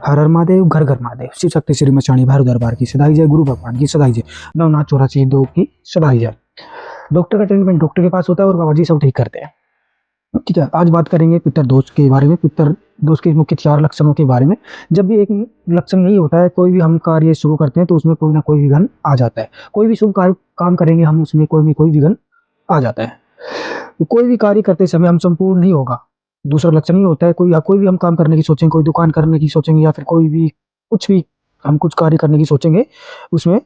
हर हर महादेव, घर घर महादेव। शिव शक्ति श्री मचाणी भैरव दरबार की सदाई जय, गुरु भगवान की सदाई जय, नवनाथ 84 की सदाई जय। डॉक्टर का ट्रीटमेंट डॉक्टर के पास होता है और बाबा जी सब ठीक करते हैं। ठीक है, आज बात करेंगे पितर दोष के बारे में, पितर दोष के मुख्य 4 लक्षणों के बारे में। जब भी एक लक्षण यही होता है, कोई भी हम कार्य शुरू करते हैं तो उसमें कोई ना कोई विघ्न आ जाता है। कोई भी शुभ कार्य काम करेंगे हम, उसमें कोई भी कोई विघ्न आ जाता है। तो कोई भी कार्य करते समय हम संपूर्ण नहीं होगा। दूसरा लक्षण ये होता है, कोई भी हम काम करने की सोचेंगे, कोई दुकान करने की सोचेंगे या फिर कोई भी कुछ भी हम कुछ कार्य करने की सोचेंगे, उसमें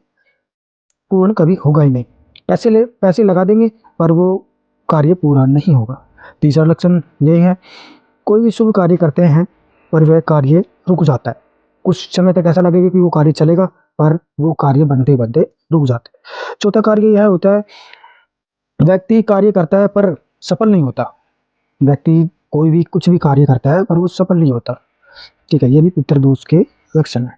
पूर्ण कभी होगा ही नहीं। पैसे लगा देंगे पर वो कार्य पूरा नहीं होगा। तीसरा लक्षण ये है, कोई भी शुभ कार्य करते हैं पर वह कार्य रुक जाता है। कुछ समय तक ऐसा लगेगा कि वो कार्य चलेगा, पर वो कार्य बनते बनते रुक जाते हैं। चौथा कार्य यह होता है, व्यक्ति कार्य करता है पर सफल नहीं होता। व्यक्ति कोई भी कुछ भी कार्य करता है पर वो सफल नहीं होता। ठीक है, ये भी पितृदोष के लक्षण है।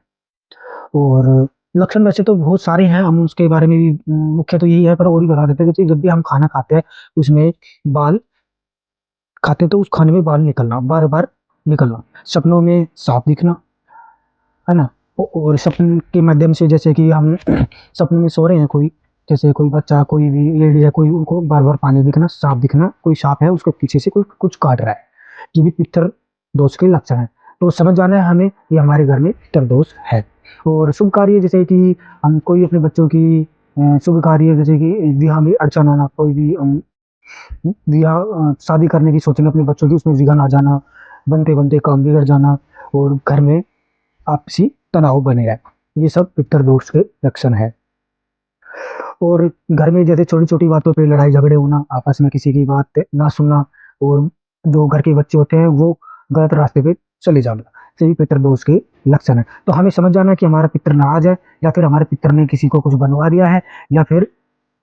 और लक्षण वैसे तो बहुत सारे हैं, हम उसके बारे में भी मुख्य तो यही है, पर और भी बता देते हैं। जैसे जब भी हम खाना खाते हैं, उसमें बाल खाते हैं तो उस खाने में बाल निकलना, बार बार निकलना, सपनों में सांप दिखना, है ना। और सपन के माध्यम से, जैसे कि हम सपने में सो रहे हैं, कोई जैसे कोई बच्चा, कोई भी लेडी है, कोई, उनको बार बार पानी दिखना, सांप दिखना, कोई सांप है उसके पीछे से कोई कुछ काट रहा है, ये भी पितर दोष के लक्षण है। तो समझ जाना है हमें, ये हमारे घर में पितर दोष है। और शुभ कार्य, जैसे कि हम कोई अपने बच्चों की शुभ कार्य, जैसे कि विवाह में अड़चन आना, कोई भी विवाह शादी करने की सोचेंगे अपने बच्चों की, उसमें विघ्न आ जाना, बनते बनते काम बिगड़ जाना, और घर में आपसी तनाव बने रहे, ये सब पितर दोष के लक्षण है। और घर में जैसे छोटी छोटी बातों पे लड़ाई झगड़े होना, आपस में किसी की बात ना सुनना, और जो घर के बच्चे होते हैं वो गलत रास्ते पे चले जाना, ये भी पितर दोष के लक्षण है। तो हमें समझ जाना है कि हमारा पितर नाराज है, या फिर हमारे पितर ने किसी को कुछ बनवा दिया है, या फिर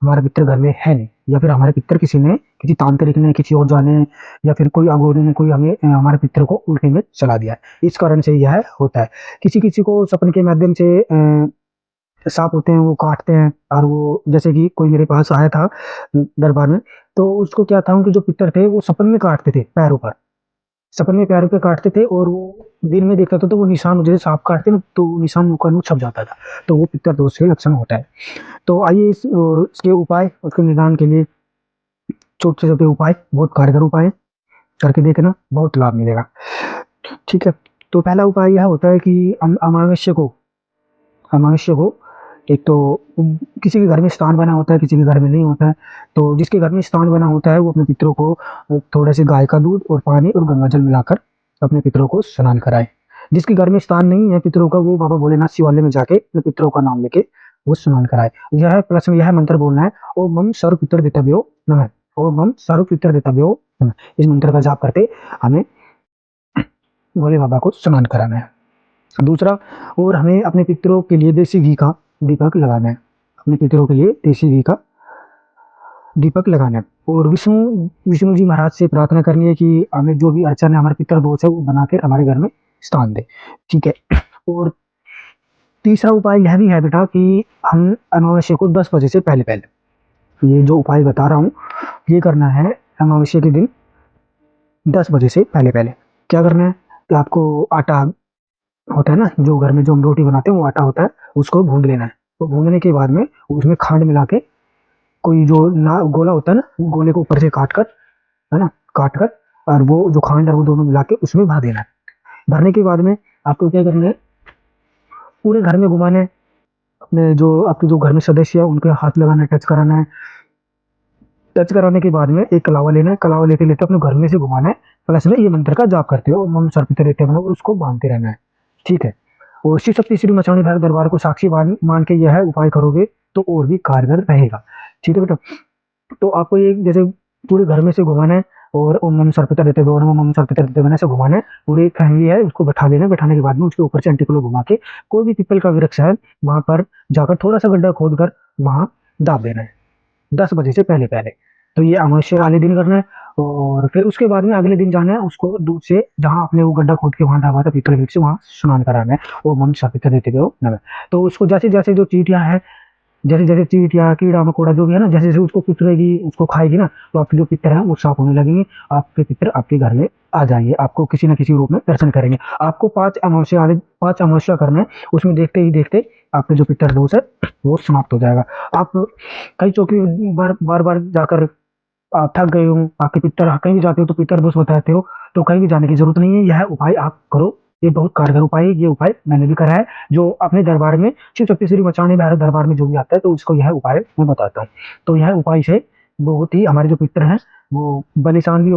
हमारा पितर घर में है नहीं, या फिर हमारे पितर किसी तांत्रिक ने, किसी और जाने, या फिर कोई अघोरी ने कोई हमें हमारे पितर को उल्टे में चला दिया है। इस कारण से यह होता है। किसी किसी को सपने के माध्यम से सांप होते हैं, वो काटते हैं। और वो, जैसे कि कोई मेरे पास आया था दरबार में, तो उसको क्या था, उनके जो पितर थे वो सपन में काटते थे पैरों पर, सपन में पैरों पे काटते थे, और वो दिन में देखता था तो वो निशान, जैसे सांप काटते ना, तो वो निशान मुंह का मुंह छप जाता था। तो वो पितर दोष के लक्षण होता है। तो आइए और इसके उपाय, उसके निदान के लिए छोटे छोटे उपाय, बहुत कारगर उपाय हैं, करके देखना, बहुत लाभ मिलेगा। ठीक है, तो पहला उपाय यह होता है कि अमावस्या को एक तो किसी के घर में स्थान बना होता है, किसी के घर में नहीं होता है। तो जिसके घर में स्थान बना होता है वो अपने पितरों को थोड़े से गाय का दूध और पानी और गंगा जल मिलाकर अपने पितरों को स्नान कराए। जिसके घर में स्थान नहीं है पितरों का, वो बाबा भोलेनाथ शिवालय में जाके अपने पितरों का नाम लेके वो स्नान कराए। यह प्लस में यह मंत्र बोलना है, ओम मम सर्व पितर देतव्यो नमः, ओम मम सर्व पितर देतव्यो नमः। इस मंत्र का जाप करते हमें भोले बाबा को स्नान कराना है। दूसरा, और हमें अपने पितरों के लिए देसी घी का दीपक लगाना है। अपने पितरों के लिए देसी घी का दीपक लगाना है। और विष्णु जी महाराज से प्रार्थना करनी है कि हमें जो भी अड़चन है, हमारे पितर दोष है, वो बनाकर हमारे घर में स्थान दे। ठीक है। और तीसरा उपाय यह भी है बेटा कि हम अमावस्या को 10 बजे से पहले पहले, ये जो उपाय बता रहा हूँ ये करना है अमावस्या के दिन 10 बजे से पहले पहले। क्या करना है कि आपको आटा होता है ना, जो घर में जो हम रोटी बनाते हैं वो आटा होता है, उसको भून लेना है। तो भूनने के बाद में उसमें खांड मिला के, कोई जो ना गोला होता है ना, गोले को ऊपर से काट कर, है ना, काट कर, और वो जो खांड है वो दोनों मिला के उसमें भर देना है। भरने के बाद में आपको क्या करना है, पूरे घर में घुमाना है। अपने जो आपके जो घर में सदस्य है उनके हाथ लगाना है, टच कराना है। टच कराने के बाद में एक कलावा लेना है, कलावा लेते लेते अपने घर में से घुमाना है, प्लस में ये मंत्र का जाप करते हो, मम सर्पित रहते हो, और उसको बांधते रहना है। ठीक है। और शिव शक्ति श्री मचानी भैरव दरबार को साक्षी मान के यह उपाय करोगे तो और भी कारगर रहेगा। ठीक है बेटा। तो आपको ये जैसे पूरे घर में से घुमाना है, और ओम नम सर्पित रहते हो, ओम नम सर्पित रहते हो से घुमाना है। पूरी फैमिली है उसको बैठा लेना है, बैठाने के बाद में उसके ऊपर से एंटीक्लो घुमा के कोई भी पीपल का वृक्ष है वहां पर जाकर थोड़ा सा गड्ढा खोद कर वहां दाब देना है 10 बजे से पहले पहले। तो ये अमावस्या वाले दिन करना है। और फिर उसके बाद में अगले दिन जाना है, उसको दूध से जहाँ आपने वो गड्ढा खोद के वहां दाबा था पीतल वृक्ष से, वहां स्नान कराना है, वो मन शापित देते हो नमः। तो उसको जैसे जैसे जो चीटियां है जैसे जैसे चींट या कीड़ा मकोड़ा जो भी है ना, जैसे जैसे उसको कुतरेगी, उसको खाएगी ना, तो आपके जो पितर है वो साफ होने लगेंगे। आपके पितर आपके घर में आ जाएंगे, आपको किसी न किसी रूप में दर्शन करेंगे। आपको 5 अमावस्या करना है, उसमें देखते ही देखते आपके जो पितर दोष है वो समाप्त हो जाएगा। आप कई चौकी बार बार जाकर आप थक गए हो, आपके पितर कहीं भी जाते हो तो पितर दोष बताते हो, तो कहीं भी जाने की जरूरत नहीं है, यह उपाय आप करो। ये बहुत कारगर उपाय है, ये उपाय मैंने भी करा है। जो अपने दरबार में शिव शक्ति श्री मचाने भारत दरबार में जो भी आता है तो उसको यह उपाय मैं बताता हूँ। तो यह उपाय से बहुत ही हमारे जो पितर हैं वो बलिशाली भी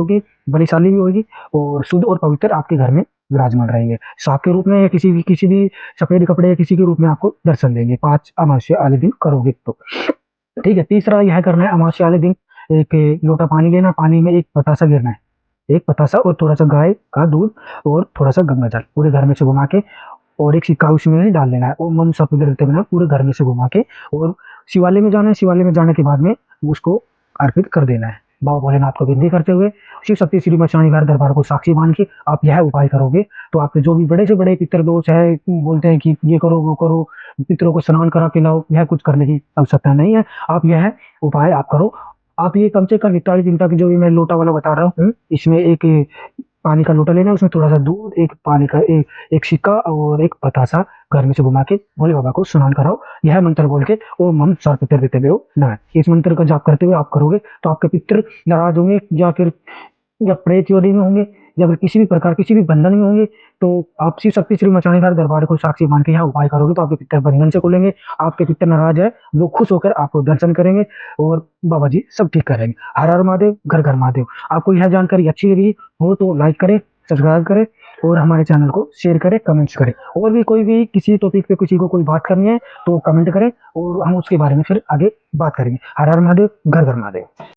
होगी, और शुद्ध और पवित्र आपके घर में विराजमान रहेंगे। सांप के रूप में या किसी भी सफेद कपड़े या किसी के रूप में आपको दर्शन देंगे, 5 अमावस्या वाले दिन करोगे तो। ठीक है, तीसरा यह करना है अमावस्या वाले दिन, एक लोटा पानी लेना, पानी में एक पतासा गिरना है, एक पतासा और थोड़ा सा गाय का दूध और थोड़ा सा गंगा जल पूरे घर में से घुमा के, और एक सिक्का उसमें डाल लेना है, और मम सफेद रहते बिना पूरे घर में से घुमा के, और शिवालय में जाना है। शिवालय में जाने के बाद में उसको अर्पित कर देना है। बाबा भोलेनाथ को विनती करते हुए शिव शक्ति श्री मचानी घर दरबार को साक्षी मान के आप यह उपाय करोगे, तो आपके जो भी बड़े से बड़े पितर दोष है, बोलते हैं कि ये करो वो करो, पितरों को स्नान करा के लाओ, यह कुछ करने की आवश्यकता नहीं है। आप यह उपाय आप करो। आप ये कम से कम 41 दिन तक, जो भी मैं लोटा वाला बता रहा हूँ, इसमें एक पानी का लोटा लेना है, उसमें थोड़ा सा दूध, एक पानी का एक सिक्का और एक बतासा घर में से घुमा के भोले बाबा को स्नान कराओ। यह मंत्र बोल के ओम हम सर पितर देते हुए हो ना, इस मंत्र का जाप करते हुए आप करोगे तो आपके पितर नाराज होंगे, या फिर या प्रेत योनि में होंगे, या फिर किसी भी प्रकार किसी भी बंधन में होंगे, तो आप शिव शक्ति श्री मचानेदार दरबार को साक्षी मान के यहाँ उपाय करोगे तो आपके पितर बंधन से खुलेंगे। आपके पितर नाराज है वो खुश होकर आपको दर्शन करेंगे, और बाबा जी सब ठीक करेंगे। हर हर महादेव, घर घर महादेव। आपको यह जानकारी अच्छी लगी हो तो लाइक करें, सब्सक्राइब करें, और हमारे चैनल को शेयर करें, कमेंट्स करें। और भी कोई भी किसी टॉपिक पे किसी को कोई बात करनी है तो कमेंट करें, और हम उसके बारे में फिर आगे बात करेंगे। हर हर महादेव, घर घर महादेव।